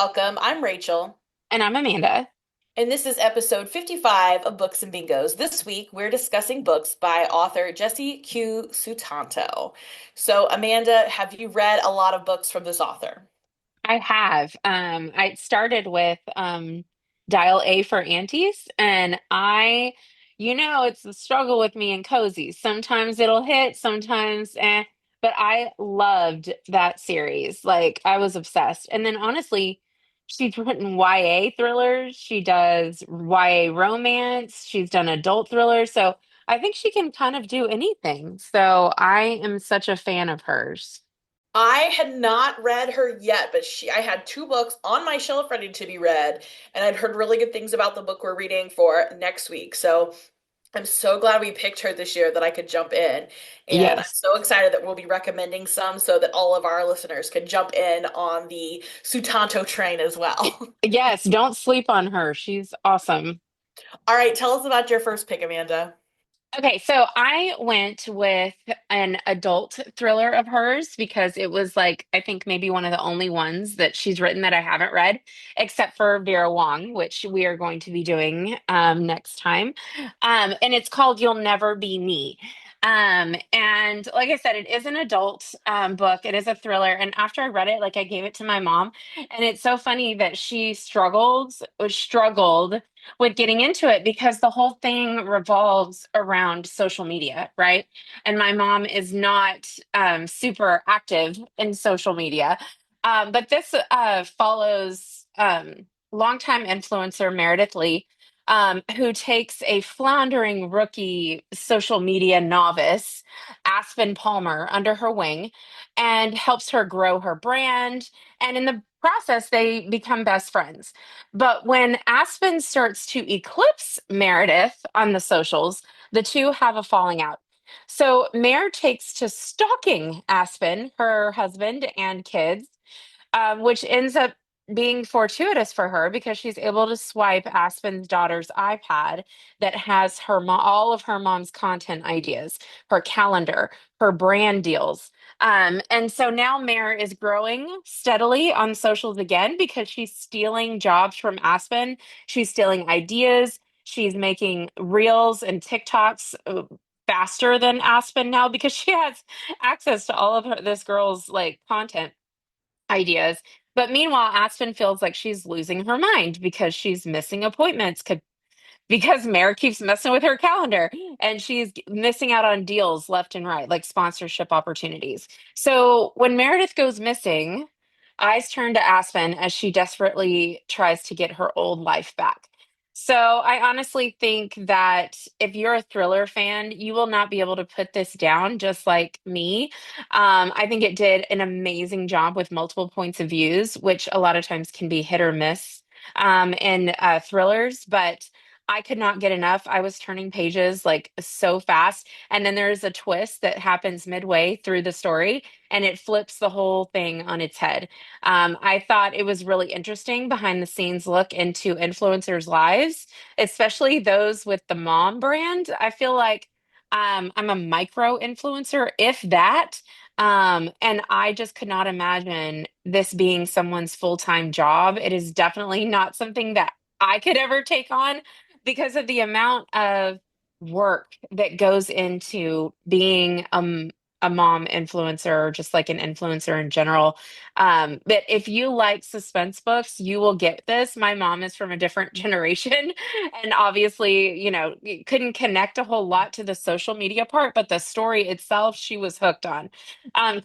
welcome. I'm Rachel, And I'm Amanda. and this is episode 55 of Books and Bingos. This week, we're discussing books by author Jesse Q Sutanto. So, Amanda, have you read a lot of books from this author? I have. I started with Dial A for Aunties, and it's the struggle with me and cozies. Sometimes it'll hit, sometimes but I loved that series. Like I was obsessed. And then honestly, she's written YA thrillers, she does YA romance, she's done adult thrillers. So I think she can kind of do anything. So I am such a fan of hers. I had not read her yet, but I had two books on my shelf ready to be read, and I'd heard really good things about the book we're reading for next week. So, I'm so glad we picked her this year that I could jump in. And I'm Yes. so excited that we'll be recommending some so that all of our listeners can jump in on the Sutanto train as well. Yes, don't sleep on her. She's awesome. All right, tell us about your first pick, Amanda. Okay, so I went with an adult thriller of hers because it was like, I think maybe one of the only ones that she's written that I haven't read, except for Vera Wong, which we are going to be doing next time. And it's called You'll Never Be Me. And like I said, it is an adult book. It is a thriller. And after I read it, like I gave it to my mom, and it's so funny that she struggled with getting into it because the whole thing revolves around social media, right? And my mom is not super active in social media. But this follows longtime influencer Meredith Lee, who takes a floundering rookie social media novice, Aspen Palmer, under her wing and helps her grow her brand. And in the process, they become best friends. But when Aspen starts to eclipse Meredith on the socials, the two have a falling out. So Mare takes to stalking Aspen, her husband, and kids, which ends up being fortuitous for her because she's able to swipe Aspen's daughter's iPad that has all of her mom's content ideas, her calendar, her brand deals. And so now Mare is growing steadily on socials again because she's stealing jobs from Aspen. She's stealing ideas. She's making reels and TikToks faster than Aspen now because she has access to all of this girl's like content ideas. But meanwhile, Aspen feels like she's losing her mind because she's missing appointments because Mare keeps messing with her calendar and she's missing out on deals left and right, like sponsorship opportunities. So when Meredith goes missing, eyes turn to Aspen as she desperately tries to get her old life back. So I honestly think that if you're a thriller fan, you will not be able to put this down just like me. I think it did an amazing job with multiple points of views, which a lot of times can be hit or miss in thrillers, but I could not get enough. I was turning pages like so fast. And then there's a twist that happens midway through the story and it flips the whole thing on its head. I thought it was really interesting behind the scenes look into influencers' lives, especially those with the mom brand. I feel like I'm a micro influencer, if that. And I just could not imagine this being someone's full-time job. It is definitely not something that I could ever take on because of the amount of work that goes into being a mom influencer or just like an influencer in general. But if you like suspense books, you will get this. My mom is from a different generation and obviously, couldn't connect a whole lot to the social media part, but the story itself, she was hooked on.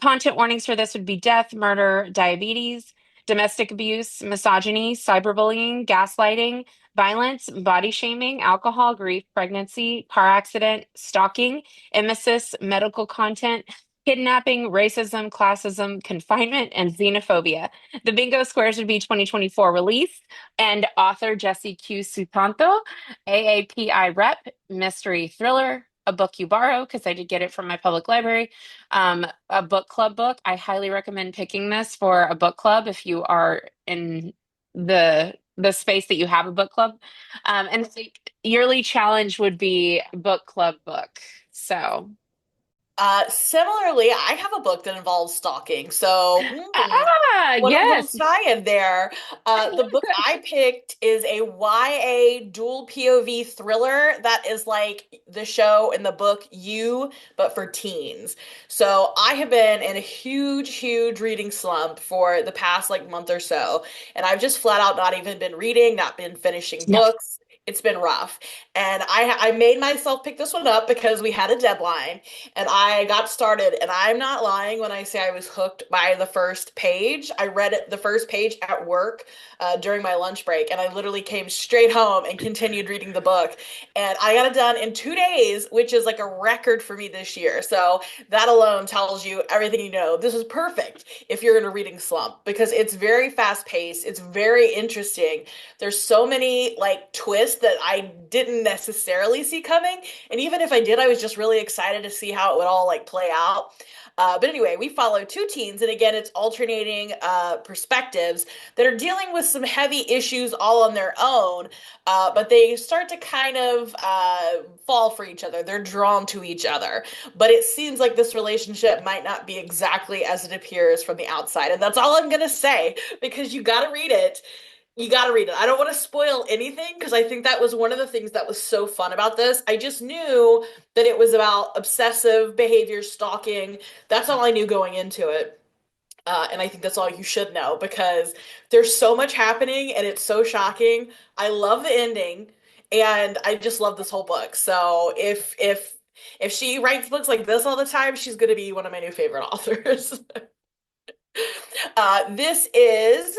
Content warnings for this would be death, murder, diabetes, domestic abuse, misogyny, cyberbullying, gaslighting, violence, body shaming, alcohol, grief, pregnancy, car accident, stalking, emesis, medical content, kidnapping, racism, classism, confinement, and xenophobia. The bingo squares would be 2024 release and author Jesse Q Sutanto, AAPI rep, mystery thriller, a book you borrow, because I did get it from my public library, a book club book. I highly recommend picking this for a book club if you are in the space that you have a book club. And the yearly challenge would be book club book. So Similarly, I have a book that involves stalking. So, Ah, what a little yes. tie-in there. The book I picked is a YA dual POV thriller that is like the show and the book You, but for teens. So I have been in a huge, huge reading slump for the past like month or so, and I've just flat out not even been reading, not been finishing No. books. It's been rough. And I made myself pick this one up because we had a deadline and I got started, and I'm not lying when I say I was hooked by the first page. I read it, the first page at work during my lunch break, and I literally came straight home and continued reading the book. And I got it done in 2 days, which is like a record for me this year. So that alone tells you everything you know. This is perfect if you're in a reading slump because it's very fast paced. It's very interesting. There's so many like twists that I didn't necessarily see coming. And even if I did, I was just really excited to see how it would all like play out. But anyway, we follow two teens, and again, it's alternating perspectives that are dealing with some heavy issues all on their own, but they start to kind of fall for each other. They're drawn to each other, but it seems like this relationship might not be exactly as it appears from the outside. And that's all I'm going to say because you got to read it. You got to read it. I don't want to spoil anything because I think that was one of the things that was so fun about this. I just knew that it was about obsessive behavior, stalking. That's all I knew going into it. And I think that's all you should know because there's so much happening and it's so shocking. I love the ending and I just love this whole book. So if she writes books like this all the time, she's going to be one of my new favorite authors. This is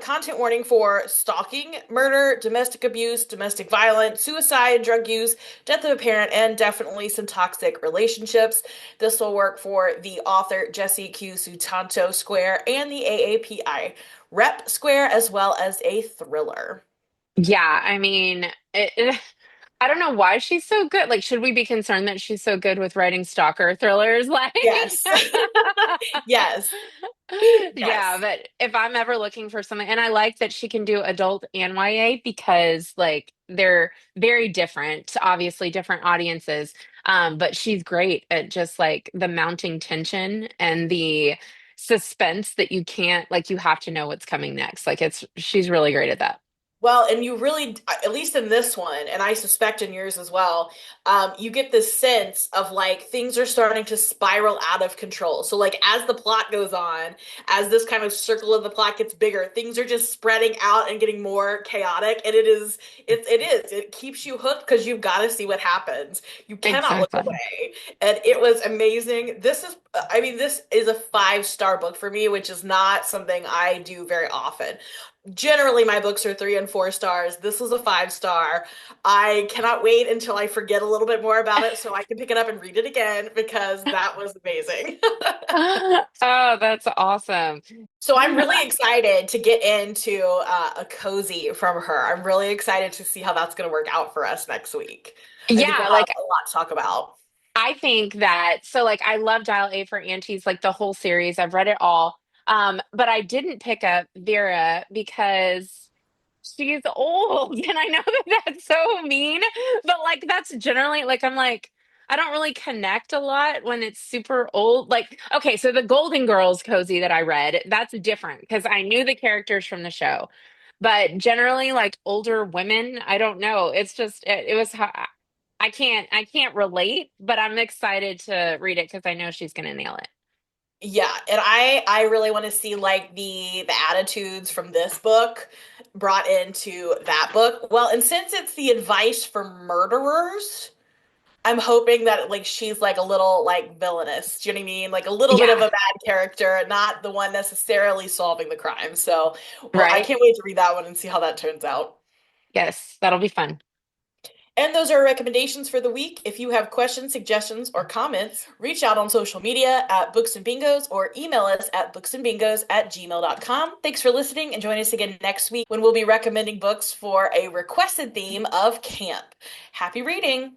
content warning for stalking, murder, domestic abuse, domestic violence, suicide, drug use, death of a parent, and definitely some toxic relationships. This will work for the author Jesse Q Sutanto Square and the AAPI Rep Square, as well as a thriller. Yeah, I mean, I don't know why she's so good. Like, should we be concerned that she's so good with writing stalker thrillers? Like, Yes. Yes. yeah, Yes. but if I'm ever looking for something, and I like that she can do adult and YA because, like, they're very different, obviously different audiences. But she's great at just like the mounting tension and the suspense that you can't, like, you have to know what's coming next. Like, she's really great at that. Well, and you really, at least in this one, and I suspect in yours as well, you get this sense of like things are starting to spiral out of control. So, like, as the plot goes on, as this kind of circle of the plot gets bigger, things are just spreading out and getting more chaotic. And it keeps you hooked because you've got to see what happens. You cannot look Exactly. away. And it was amazing. I mean, this is a 5-star book for me, which is not something I do very often. Generally, my books are 3 and 4 stars. This was a 5-star. I cannot wait until I forget a little bit more about it so I can pick it up and read it again because that was amazing. Oh, that's awesome. So I'm really excited to get into a cozy from her. I'm really excited to see how that's going to work out for us next week. I think Yeah, we'll have like a lot to talk about. I think that so like I love Dial A for Aunties, like the whole series. I've read it all. But I didn't pick up Vera because she's old. And I know that that's so mean, but like that's generally like I'm like I don't really connect a lot when it's super old. Like, okay, so the Golden Girls cozy that I read, that's different because I knew the characters from the show. But generally, like older women, I don't know. It's just it was I can't relate, but I'm excited to read it because I know she's gonna nail it. Yeah, and I really want to see like the attitudes from this book brought into that book. Well, and since it's the advice for murderers, I'm hoping that like she's like a little like villainous. Do you know what I mean? Like a little bit of Yeah, a bad character, not the one necessarily solving the crime. So, well, I right? can't wait to read that one and see how that turns out. Yes, that'll be fun. And those are our recommendations for the week. If you have questions, suggestions, or comments, reach out on social media at Books and Bingos or email us at booksandbingos@gmail.com. Thanks for listening and join us again next week when we'll be recommending books for a requested theme of camp. Happy reading!